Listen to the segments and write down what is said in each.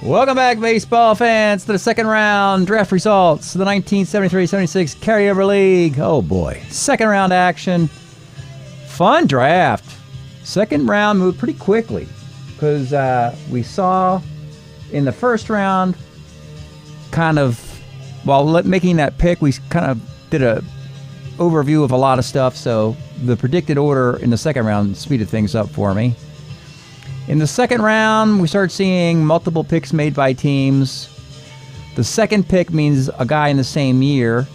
Welcome back, baseball fans, to the second round draft results of the 1973-76 Carryover League. Oh boy, second round action. Fun draft. Second round moved pretty quickly because we saw in the first round, kind of, while making that pick, we kind of did a overview of a lot of stuff, so the predicted order in the second round speeded things up for me. In the second round, we start seeing multiple picks made by teams. The second pick means a guy in the same year,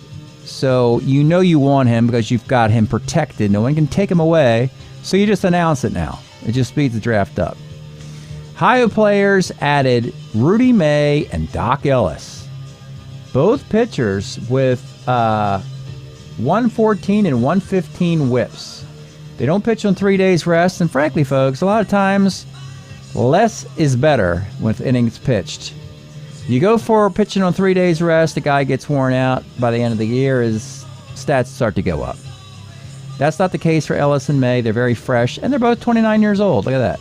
so you know you want him because you've got him protected. No one can take him away, so you just announce it now. It just speeds the draft up. Ohio players added Rudy May and Doc Ellis, both pitchers with 114 and 115 whips. They don't pitch on 3 days rest, and frankly, folks, a lot of times less is better with innings pitched. You go for pitching on 3 days rest, the guy gets worn out. By the end of the year, his stats start to go up. That's not the case for Ellis and May. They're very fresh, and they're both 29 years old. Look at that.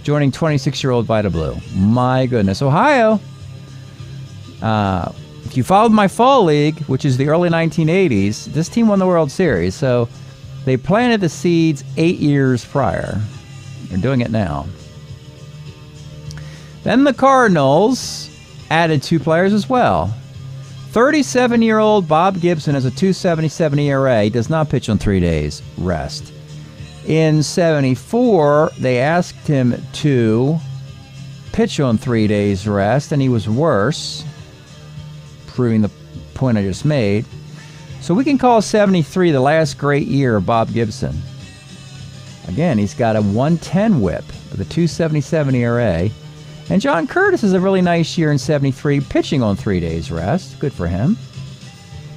Joining 26-year-old Vita Blue. My goodness. Ohio, if you followed my fall league, which is the early 1980s, this team won the World Series, so they planted the seeds 8 years prior. They're doing it now. Then the Cardinals added 2 players as well. 37-year-old Bob Gibson has a 2.77 ERA. He does not pitch on 3 days rest. In 74, they asked him to pitch on 3 days rest, and he was worse, proving the point I just made. So we can call 73 the last great year of Bob Gibson. Again, he's got a 110 whip with a 2.77 ERA. And John Curtis is a really nice year in 73, pitching on 3 days rest. Good for him.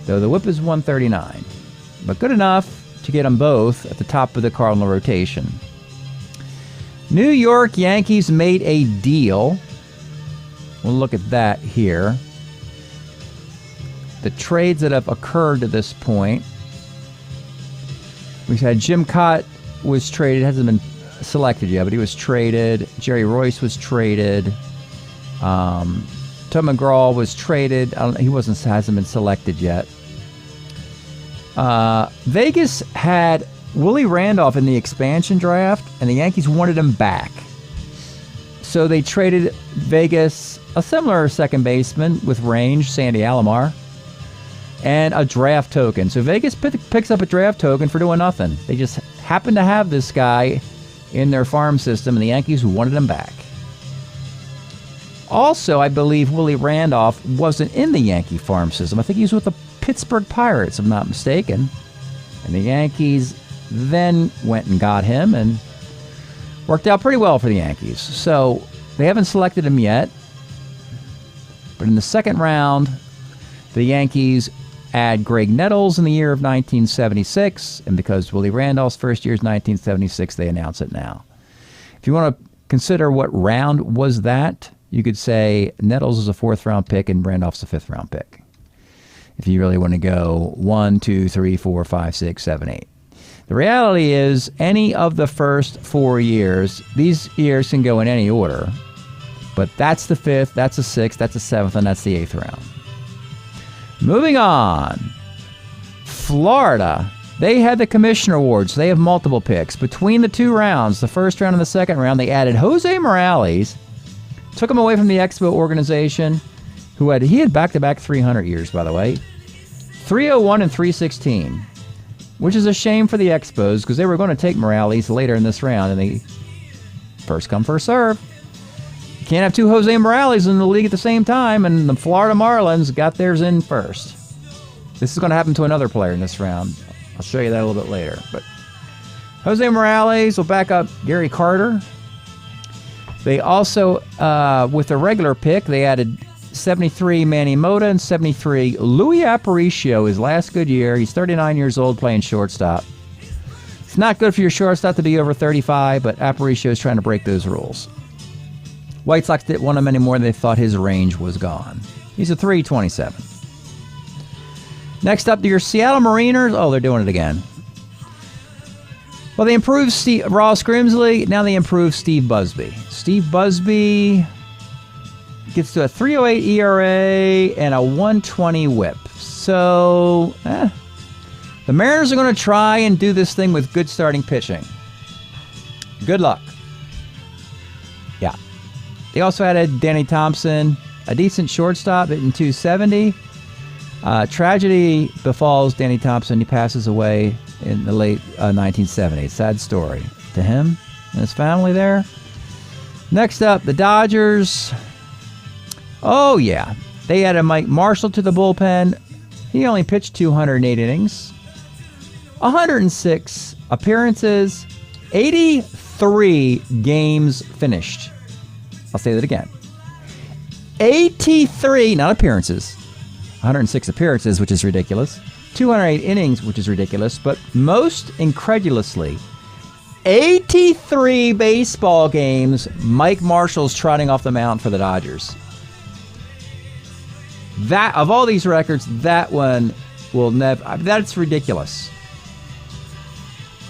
Though the whip is 139. But good enough to get them both at the top of the Cardinal rotation. New York Yankees made a deal. We'll look at that here. The trades that have occurred to this point. We've had Jim Cott was traded, hasn't been selected yet, but he was traded. Jerry Royce was traded. Tom McGraw was traded. He hasn't been selected yet. Vegas had Willie Randolph in the expansion draft, and the Yankees wanted him back. So they traded Vegas a similar second baseman with range, Sandy Alomar, and a draft token. So Vegas picks up a draft token for doing nothing. They just happened to have this guy in their farm system, and the Yankees wanted him back. Also, I believe Willie Randolph wasn't in the Yankee farm system. I think he was with the Pittsburgh Pirates, if I'm not mistaken. And the Yankees then went and got him, and worked out pretty well for the Yankees. So they haven't selected him yet. But in the second round, the Yankees add Greg Nettles in the year of 1976, and because Willie Randolph's first year is 1976, they announce it now. If you want to consider what round was that, you could say Nettles is a 4th-round pick and Randolph's a 5th-round pick. If you really want to go 1, 2, 3, 4, 5, 6, 7, 8. The reality is, any of the first 4 years, these years can go in any order, but that's the 5th, that's the 6th, that's the 7th, and that's the 8th round. Moving on, Florida, they had the Commissioner Awards. They have multiple picks. Between the 2 rounds, the first round and the second round, they added Jose Morales, took him away from the Expo organization, he had back-to-back 300 years, by the way, 301 and 316, which is a shame for the Expos because they were going to take Morales later in this round, and they first come, first serve. You can't have 2 Jose Morales in the league at the same time, and the Florida Marlins got theirs in first. This is going to happen to another player in this round. I'll show you that a little bit later. But Jose Morales will back up Gary Carter. They also, with a regular pick, they added 73 Manny Mota and 73 Louis Aparicio, his last good year. He's 39 years old, playing shortstop. It's not good for your shortstop to be over 35, but Aparicio is trying to break those rules. White Sox didn't want him anymore. They thought his range was gone. He's a 327. Next up, your Seattle Mariners. Oh, they're doing it again. Well, they improved Ross Grimsley. Now they improved Steve Busby. Steve Busby Gets to a 3.08 ERA and a 120 whip. So, the Mariners are going to try and do this thing with good starting pitching. Good luck. Yeah. They also added Danny Thompson, a decent shortstop hitting 270. Tragedy befalls Danny Thompson. He passes away in the late 1970s. Sad story to him and his family there. Next up, the Dodgers. Oh, yeah. They added Mike Marshall to the bullpen. He only pitched 208 innings, 106 appearances, 83 games finished. I'll say that again. 83, not appearances. 106 appearances, which is ridiculous. 208 innings, which is ridiculous. But most incredulously, 83 baseball games Mike Marshall's trotting off the mound for the Dodgers. That, of all these records, that one will never... That's ridiculous.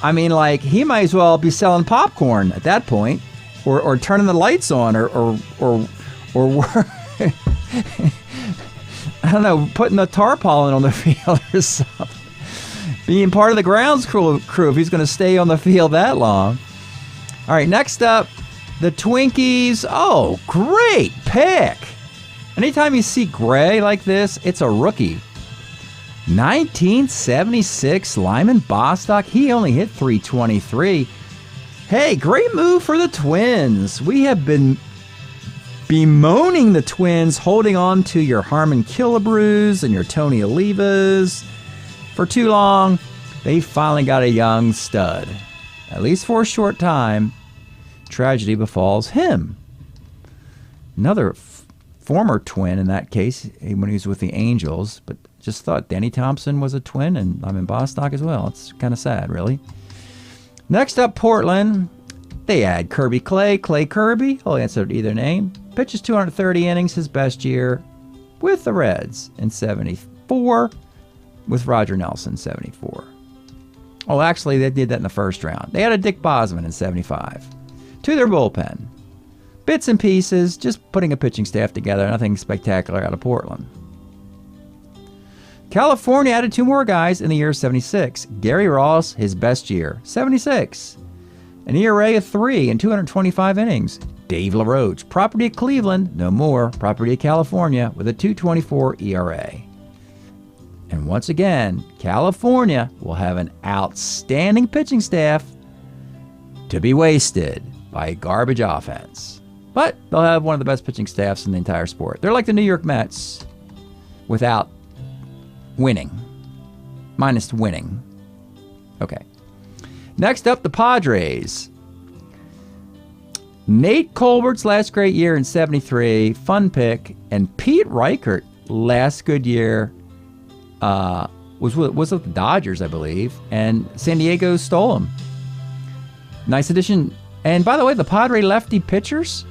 I mean, like, he might as well be selling popcorn at that point, or turning the lights on, or I don't know, putting a tarpaulin on the field or something. Being part of the grounds crew if he's going to stay on the field that long. All right, next up, the Twinkies. Oh, great pick. Anytime you see gray like this, it's a rookie. 1976 Lyman Bostock. He only hit 323. Hey, great move for the Twins. We have been bemoaning the Twins holding on to your Harmon Killebrews and your Tony Olivas for too long. They finally got a young stud. At least for a short time, tragedy befalls him. Another former Twin in that case, when he was with the Angels, but just thought Danny Thompson was a Twin, and I'm in Bostock as well. It's kind of sad, really. Next up, Portland. They add Kirby Clay Kirby. I'll answer either name. Pitches 230 innings, his best year with the Reds in 74, with Roger Nelson 74. Oh, actually, they did that in the first round. They added Dick Bosman in 75 to their bullpen. Bits and pieces, just putting a pitching staff together. Nothing spectacular out of Portland. California added 2 more guys in the year 76. Gary Ross, his best year, 76. An ERA of 3 in 225 innings. Dave LaRoche, property of Cleveland, no more, property of California, with a 2.24 ERA. And once again, California will have an outstanding pitching staff to be wasted by a garbage offense. But they'll have one of the best pitching staffs in the entire sport. They're like the New York Mets without winning. Minus winning. Okay. Next up, the Padres. Nate Colbert's last great year in 73, fun pick, and Pete Reichert last good year was with the Dodgers, I believe, and San Diego stole him. Nice addition. And by the way, the Padre lefty pitchers,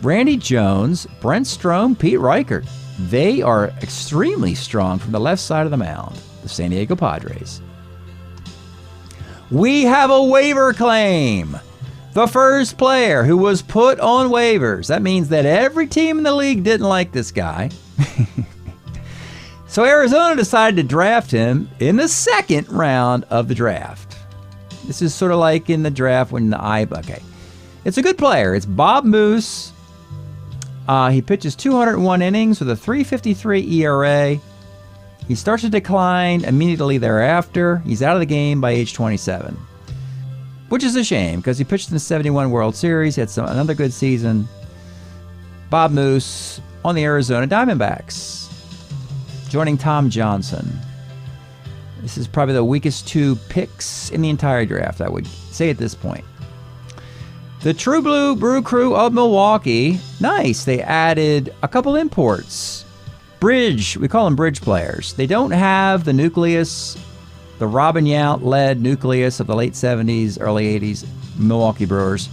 Randy Jones, Brent Strom, Pete Reichert, they are extremely strong from the left side of the mound, the San Diego Padres. We have a waiver claim. The first player who was put on waivers. That means that every team in the league didn't like this guy. So Arizona decided to draft him in the second round of the draft. This is sort of like in the draft when okay. It's a good player. It's Bob Moose. He pitches 201 innings with a 3.53 ERA. He starts to decline immediately thereafter. He's out of the game by age 27. Which is a shame, because he pitched in the 71 World Series. He had another good season. Bob Moose on the Arizona Diamondbacks, joining Tom Johnson. This is probably the weakest 2 picks in the entire draft, I would say at this point. The True Blue Brew Crew of Milwaukee. Nice. They added a couple imports. Bridge. We call them bridge players. They don't have the nucleus, the Robin Yount-led nucleus of the late 70s, early 80s Milwaukee Brewers.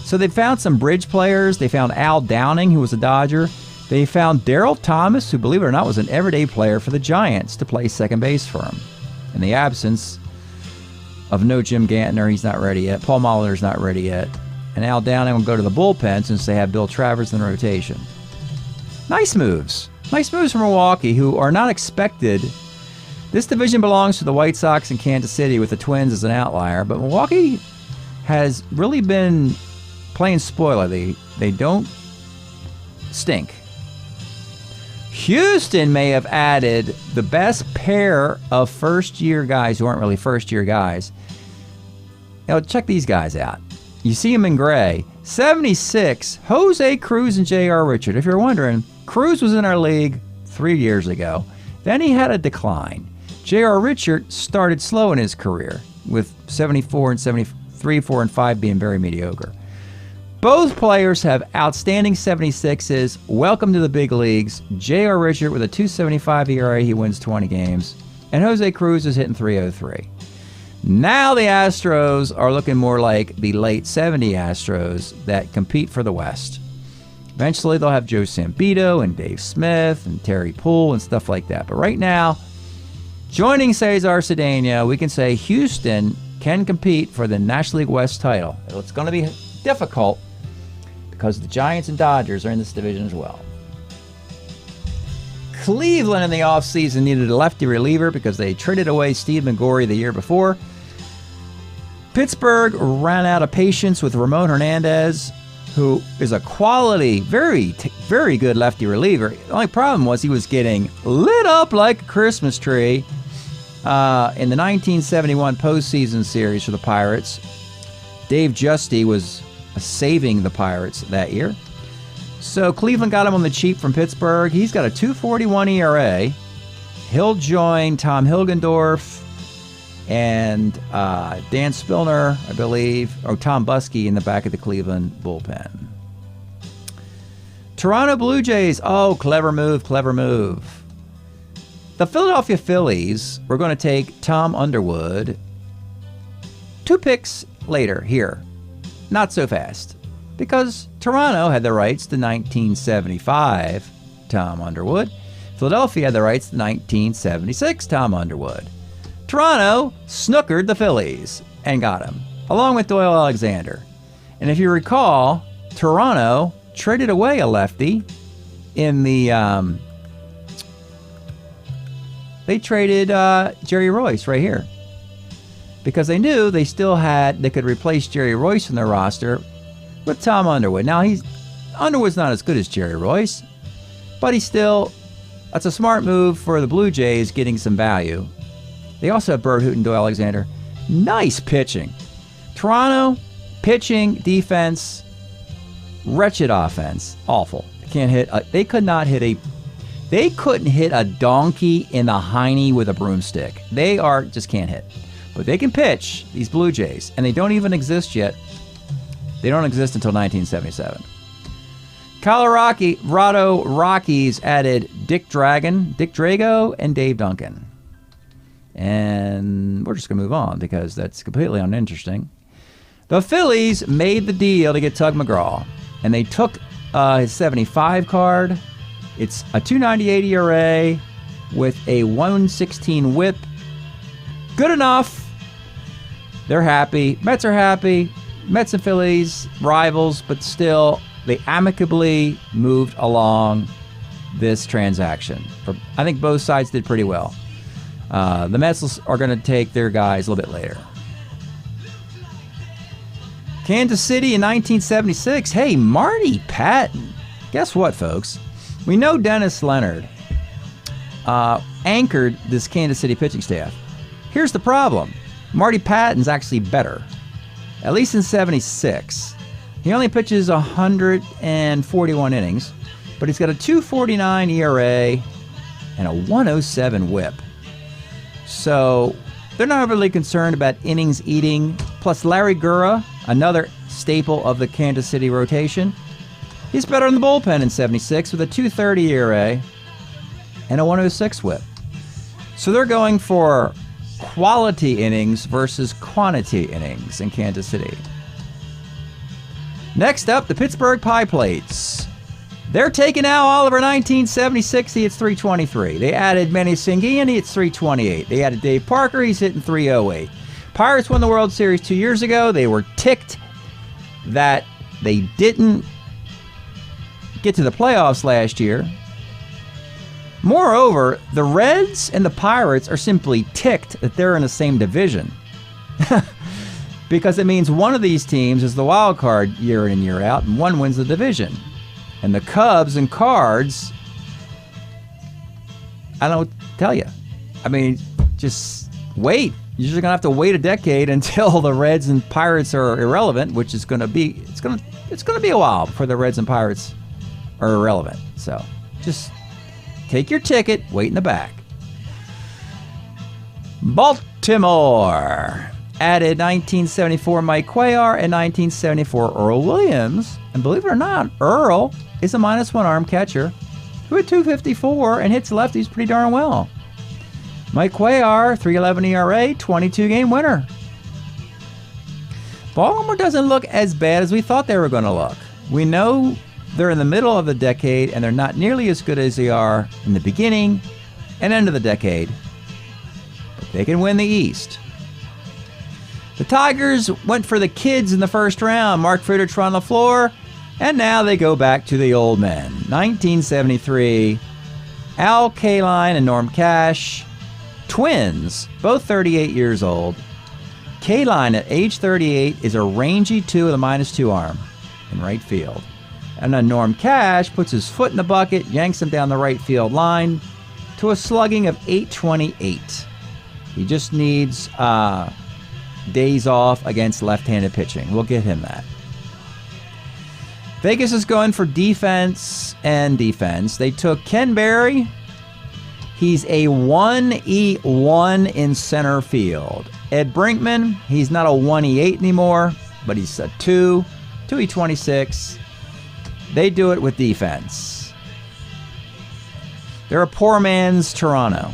So they found some bridge players. They found Al Downing, who was a Dodger. They found Darryl Thomas, who, believe it or not, was an everyday player for the Giants, to play second base for him. In the absence of no Jim Gantner, he's not ready yet. Paul Molitor's not ready yet. And Al Downing will go to the bullpen since they have Bill Travers in the rotation. Nice moves. Nice moves from Milwaukee, who are not expected. This division belongs to the White Sox and Kansas City, with the Twins as an outlier. But Milwaukee has really been playing spoiler. They don't stink. Houston may have added the best pair of first-year guys who aren't really first-year guys. Now, check these guys out. You see them in gray. 76, Jose Cruz and J.R. Richard. If you're wondering, Cruz was in our league 3 years ago. Then he had a decline. J.R. Richard started slow in his career, with 74 and 73, 4, and 5 being very mediocre. Both players have outstanding 76s. Welcome to the big leagues. J.R. Richard with a 2.75 ERA, he wins 20 games. And Jose Cruz is hitting 3.03. Now the Astros are looking more like the late 70 Astros that compete for the West. Eventually they'll have Joe Sambito and Dave Smith and Terry Poole and stuff like that. But right now, joining Cesar Cedeno, we can say Houston can compete for the National League West title. It's going to be difficult because the Giants and Dodgers are in this division as well. Cleveland in the offseason needed a lefty reliever because they traded away Steve McGorry the year before. Pittsburgh ran out of patience with Ramon Hernandez, who is a quality, very good lefty reliever. The only problem was he was getting lit up like a Christmas tree in the 1971 postseason series for the Pirates. Dave Justy was saving the Pirates that year. So Cleveland got him on the cheap from Pittsburgh. He's got a 2.41 ERA. He'll join Tom Hilgendorf and Dan Spillner, I believe, or Tom Buskey in the back of the Cleveland bullpen. Toronto Blue Jays. Oh, clever move, clever move. The Philadelphia Phillies were going to take Tom Underwood 2 picks later here. Not so fast. Because Toronto had the rights to 1975 Tom Underwood. Philadelphia had the rights to 1976 Tom Underwood. Toronto snookered the Phillies and got him, along with Doyle Alexander. And if you recall, Toronto traded away a lefty in the... they traded Jerry Royce right here. Because they knew they could replace Jerry Royce in their roster with Tom Underwood. Now, Underwood's not as good as Jerry Royce, but that's a smart move for the Blue Jays, getting some value. They also have Bert Hooton, Doyle Alexander. Nice pitching. Toronto, pitching, defense, wretched offense. Awful. They couldn't hit a donkey in the hiney with a broomstick. They just can't hit. But they can pitch, these Blue Jays, and they don't even exist yet. They don't exist until 1977. Colorado Rockies added Dick Drago, and Dave Duncan. And we're just going to move on because that's completely uninteresting. The Phillies made the deal to get Tug McGraw, and they took his 75 card. It's a 2.98 ERA with a 1.16 whip. Good enough. They're happy. Mets are happy. Mets and Phillies, rivals, but still, they amicably moved along this transaction. I think both sides did pretty well. The Mets are going to take their guys a little bit later. Kansas City in 1976. Hey, Marty Patton. Guess what, folks? We know Dennis Leonard anchored this Kansas City pitching staff. Here's the problem. Marty Patton's actually better. At least in 76. He only pitches 141 innings, but he's got a 2.49 ERA and a 1.07 whip. So they're not really concerned about innings eating. Plus Larry Gura, another staple of the Kansas City rotation, he's better in the bullpen in 76 with a 2.30 ERA and a 1.06 whip. So they're going for quality innings versus quantity innings in Kansas City. Next up, the Pittsburgh Pie Plates. They're taking Al Oliver 1976, he hits 323. They added Manny Sanguini, it's 328. They added Dave Parker, he's hitting 308. Pirates won the World Series 2 years ago. They were ticked that they didn't get to the playoffs last year. Moreover, the Reds and the Pirates are simply ticked that they're in the same division. Because it means one of these teams is the wild card year in and year out, and one wins the division. And the Cubs and Cards, I don't tell you. I mean, just wait. You're just gonna have to wait a decade until the Reds and Pirates are irrelevant, which is gonna be it's gonna be a while before the Reds and Pirates are irrelevant. So just take your ticket, wait in the back. Baltimore added 1974 Mike Cuellar and 1974 Earl Williams. And believe it or not, Earl is a -1 arm catcher who had 254 and hits lefties pretty darn well. Mike Cuellar, 3.11 ERA, 22-game winner. Baltimore doesn't look as bad as we thought they were going to look. We know they're in the middle of the decade, and they're not nearly as good as they are in the beginning and end of the decade. But they can win the East. The Tigers went for the kids in the first round, Mark Friedrich, Ron LaFleur, and now they go back to the old men. 1973, Al Kaline and Norm Cash, twins, both 38 years old. Kaline at age 38 is a rangy 2 with a -2 arm in right field. And then Norm Cash puts his foot in the bucket, yanks him down the right field line to a slugging of .828. He just needs days off against left-handed pitching. We'll get him that. Vegas is going for defense and defense. They took Ken Berry. He's a 1E1 in center field. Ed Brinkman, he's not a 1E8 anymore, but he's a 2E26. They do it with defense. They're a poor man's Toronto.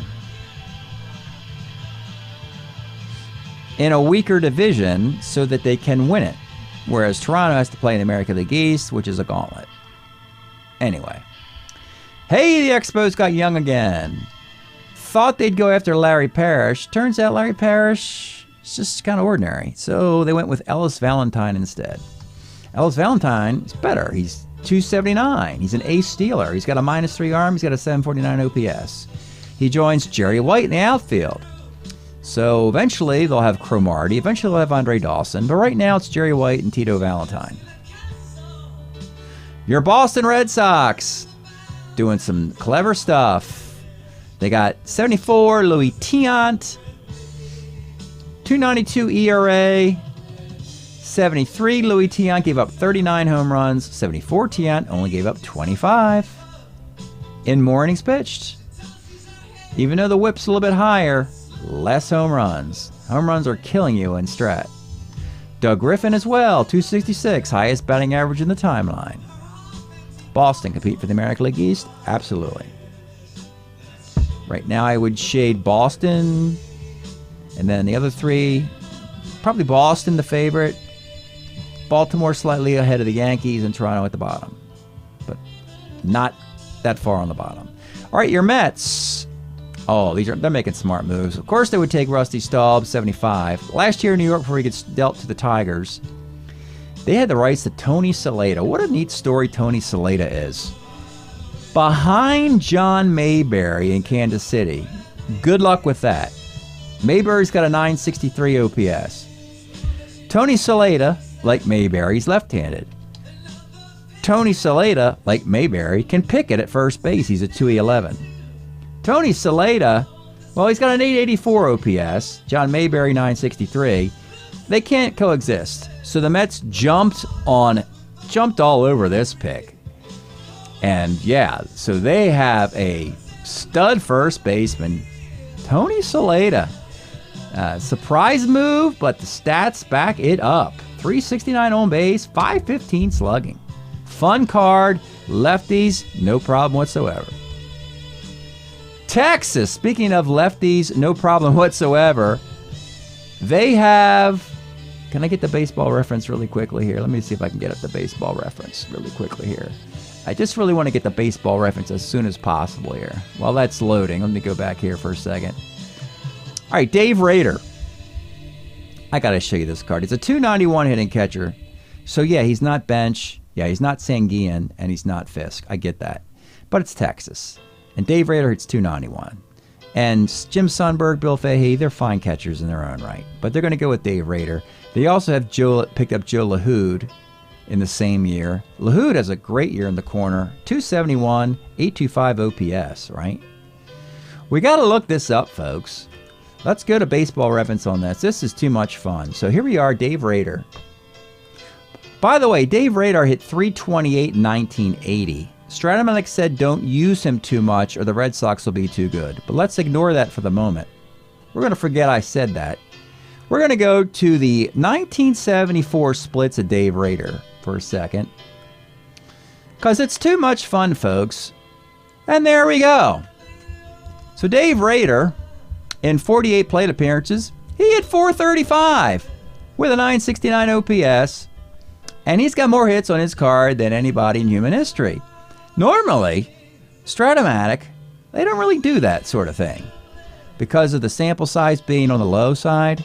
In a weaker division so that they can win it. Whereas Toronto has to play in the American League East, which is a gauntlet. Anyway. Hey, the Expos got young again. Thought they'd go after Larry Parrish. Turns out Larry Parrish is just kind of ordinary. So they went with Ellis Valentine instead. Ellis Valentine is better. He's 279. He's an ace stealer. He's got a -3 arm. He's got a 749 OPS. He joins Jerry White in the outfield. So eventually they'll have Cromartie. Eventually they'll have Andre Dawson. But right now it's Jerry White and Tito Valentine. Your Boston Red Sox doing some clever stuff. They got 74 Louis Tiant, 292 ERA, 73 Louis Tiant gave up 39 home runs. 74 Tiant only gave up 25 in more innings pitched. Even though the whip's a little bit higher, less home runs. Home runs are killing you in Strat. Doug Griffin as well, 266, highest batting average in the timeline. Boston compete for the American League East? Absolutely. Right now I would shade Boston, and then the other three, probably Boston the favorite, Baltimore slightly ahead of the Yankees, and Toronto at the bottom. But not that far on the bottom. All right, your Mets. Oh, they're making smart moves. Of course, they would take Rusty Staub, 75. Last year in New York, before he gets dealt to the Tigers, they had the rights to Tony Saleta. What a neat story Tony Saleta is. Behind John Mayberry in Kansas City. Good luck with that. Mayberry's got a 963 OPS. Tony Saleta, like Mayberry, is left-handed. Tony Saleta, like Mayberry, can pick it at first base. He's a 2E11. Tony Saleta, well, he's got an 884 OPS. John Mayberry, 963. They can't coexist. So the Mets jumped all over this pick. And yeah, so they have a stud first baseman, Tony Saleta. Surprise move, but the stats back it up. 369 on base, 515 slugging. Fun card, lefties, no problem whatsoever. Texas, speaking of lefties, no problem whatsoever. They have, can I get the baseball reference really quickly here? Let me see if I can get up the baseball reference really quickly here. I just really want to get the baseball reference as soon as possible here. While that's loading, let me go back here for a second. All right, Dave Rader. I got to show you this card. It's a 291 hitting catcher. So, yeah, he's not bench. Yeah, he's not Sanguian, and he's not Fisk. I get that. But it's Texas. And Dave Rader hits 291. And Jim Sundberg, Bill Fahey, they're fine catchers in their own right. But they're going to go with Dave Rader. They also have picked up Joe LaHood in the same year. LaHood has a great year in the corner. 271, 825 OPS, right? We got to look this up, folks. Let's go to Baseball Reference on this. This is too much fun. So here we are, Dave Rader. By the way, Dave Rader hit 328 in 1980. Strat-O-Matic said don't use him too much or the Red Sox will be too good. But let's ignore that for the moment. We're going to forget I said that. We're going to go to the 1974 splits of Dave Rader for a second. Because it's too much fun, folks. And there we go. So Dave Rader, in 48 plate appearances, he hit 435 with a 969 OPS. And he's got more hits on his card than anybody in human history. Normally, Strat-O-Matic, they don't really do that sort of thing. Because of the sample size being on the low side,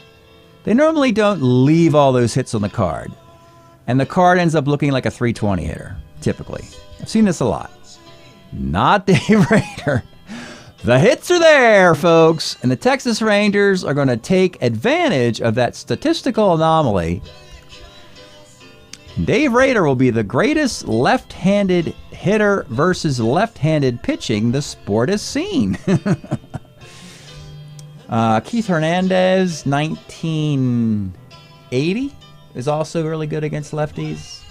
they normally don't leave all those hits on the card. And the card ends up looking like a 320 hitter, typically. I've seen this a lot. Not Dave Rader. The hits are there, folks. And the Texas Rangers are going to take advantage of that statistical anomaly. Dave Rader will be the greatest left-handed hitter versus left-handed pitching the sport has seen. Keith Hernandez, 1980, is also really good against lefties.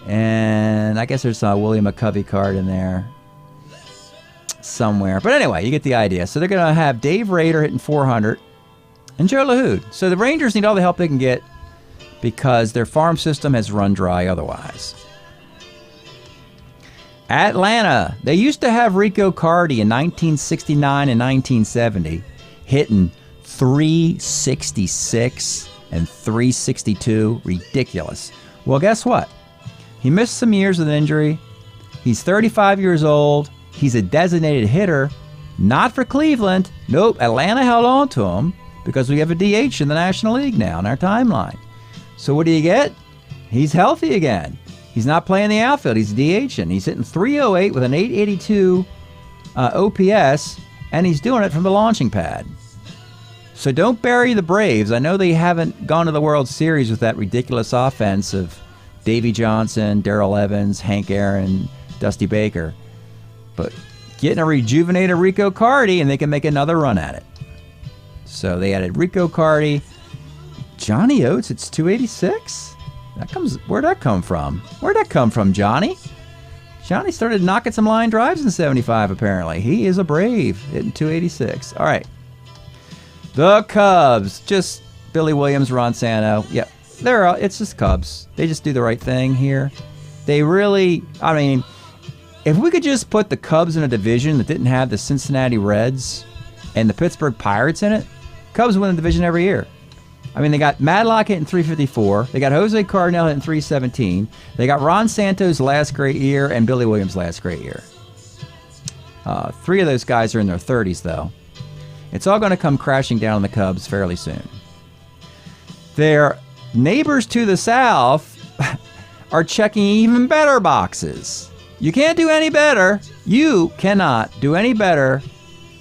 And I guess there's a William McCovey card in there somewhere. But anyway, you get the idea. So they're going to have Dave Rader hitting 400 and Joe LaHood. So the Rangers need all the help they can get because their farm system has run dry otherwise. Atlanta, they used to have Rico Cardi in 1969 and 1970 hitting 366 and 362. Ridiculous. Well, guess what? He missed some years with injury. He's 35 years old. He's a designated hitter. Not for Cleveland. Nope, Atlanta held on to him because we have a DH in the National League now in our timeline. So what do you get? He's healthy again. He's not playing the outfield. He's DHing. He's hitting 308 with an 882 OPS, and he's doing it from the launching pad. So don't bury the Braves. I know they haven't gone to the World Series with that ridiculous offense of Davey Johnson, Darrell Evans, Hank Aaron, Dusty Baker. But getting a rejuvenated Rico Cardi, and they can make another run at it. So they added Rico Cardi. Johnny Oates, it's 286? Where'd that come from? Where'd that come from, Johnny? Johnny started knocking some line drives in 75, apparently. He is a Brave, hitting 286. All right. The Cubs. Just Billy Williams, Ron Santo. Yep. It's just Cubs. They just do the right thing here. They really, I mean, if we could just put the Cubs in a division that didn't have the Cincinnati Reds and the Pittsburgh Pirates in it, Cubs win the division every year. I mean, they got Madlock hitting 354. They got Jose Cardinal hitting 317. They got Ron Santos' last great year and Billy Williams' last great year. Three of those guys are in their 30s, though. It's all going to come crashing down on the Cubs fairly soon. Their neighbors to the south are checking even better boxes. You can't do any better. You cannot do any better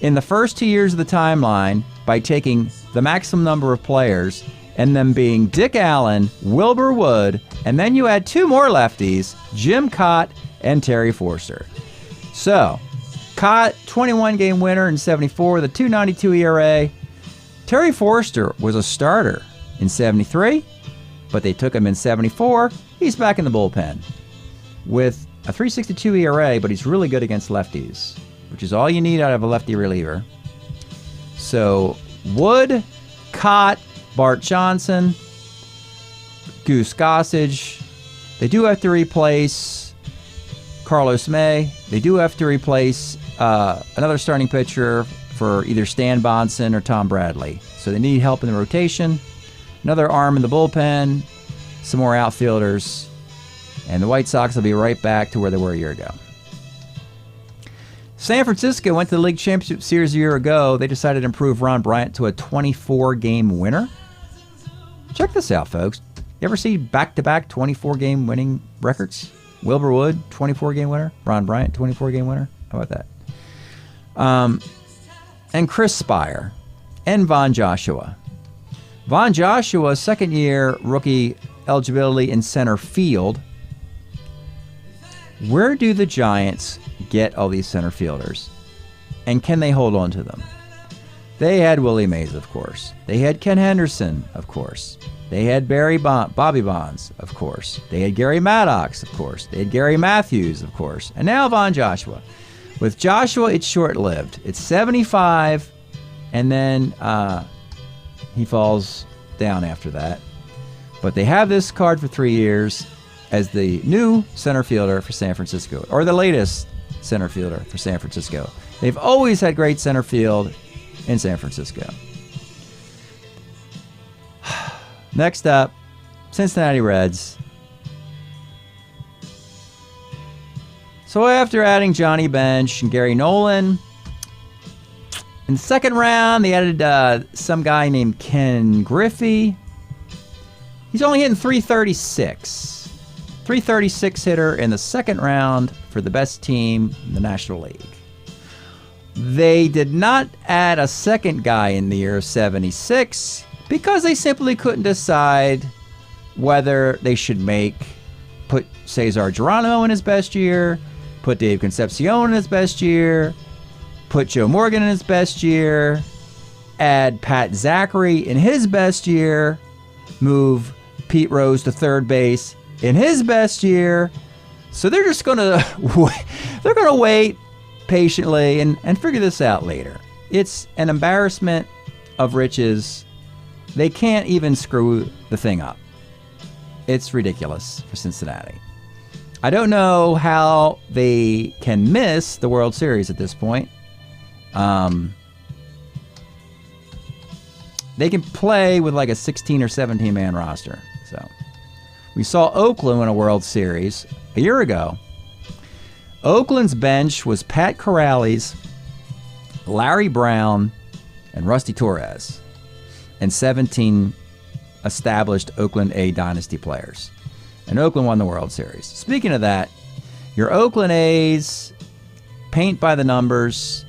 in the first 2 years of the timeline by taking the maximum number of players and them being Dick Allen, Wilbur Wood, and then you add two more lefties, Jim Cott and Terry Forster. So, Cott, 21-game winner in 74 with a 2.92 ERA. Terry Forster was a starter in 73, but they took him in 74. He's back in the bullpen with a 3.62 ERA, but he's really good against lefties, which is all you need out of a lefty reliever. So, Wood, Cott, Bart Johnson, Goose Gossage. They do have to replace Carlos May. They do have to replace another starting pitcher for either Stan Bonson or Tom Bradley. So they need help in the rotation, another arm in the bullpen, some more outfielders, and the White Sox will be right back to where they were a year ago. San Francisco went to the League Championship Series a year ago. They decided to improve Ron Bryant to a 24-game winner. Check this out, folks. You ever see back-to-back 24-game winning records? Wilbur Wood, 24-game winner. Ron Bryant, 24-game winner. How about that? And Chris Spire and Von Joshua. Von Joshua's second-year rookie eligibility in center field. Where do the Giants get all these center fielders? And can they hold on to them? They had Willie Mays, of course. They had Ken Henderson, of course. They had Bobby Bonds, of course. They had Gary Maddox, of course. They had Gary Matthews, of course. And now Von Joshua. With Joshua, it's short-lived. It's 75, and then he falls down after that. But they have this card for 3 years as the new center fielder for San Francisco, or the latest center fielder for San Francisco. They've always had great center field in San Francisco. Next up, Cincinnati Reds. So after adding Johnny Bench and Gary Nolan, in the second round, they added some guy named Ken Griffey. He's only hitting 336. 336 hitter in the second round for the best team in the National League. They did not add a second guy in the year of 76 because they simply couldn't decide whether they should put Cesar Geronimo in his best year, put Dave Concepcion in his best year, put Joe Morgan in his best year, add Pat Zachary in his best year, move Pete Rose to third base in his best year. So they're just gonna wait patiently and figure this out later. It's an embarrassment of riches. They can't even screw the thing up. It's ridiculous for Cincinnati. I don't know how they can miss the World Series at this point. They can play with like a 16 or 17 man roster. So we saw Oakland win a World Series a year ago. Oakland's bench was Pat Corrales, Larry Brown, and Rusty Torres, and 17 established Oakland A dynasty players. And Oakland won the World Series. Speaking of that, your Oakland A's, paint by the numbers,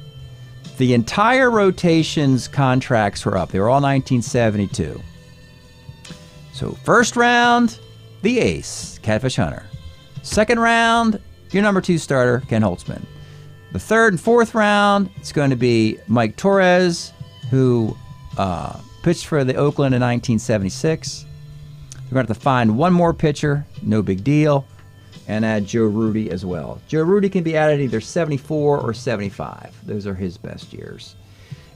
the entire rotation's contracts were up. They were all 1972. So first round, the ace, Catfish Hunter. Second round, your number 2 starter, Ken Holtzman. The third and fourth round, it's going to be Mike Torres, who pitched for the Oakland in 1976. We're going to have to find one more pitcher, no big deal, and add Joe Rudi as well. Joe Rudi can be added either 74 or 75. Those are his best years.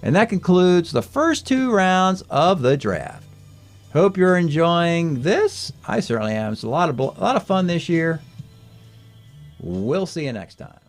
And that concludes the first 2 rounds of the draft. Hope you're enjoying this. I certainly am. It's a lot of fun this year. We'll see you next time.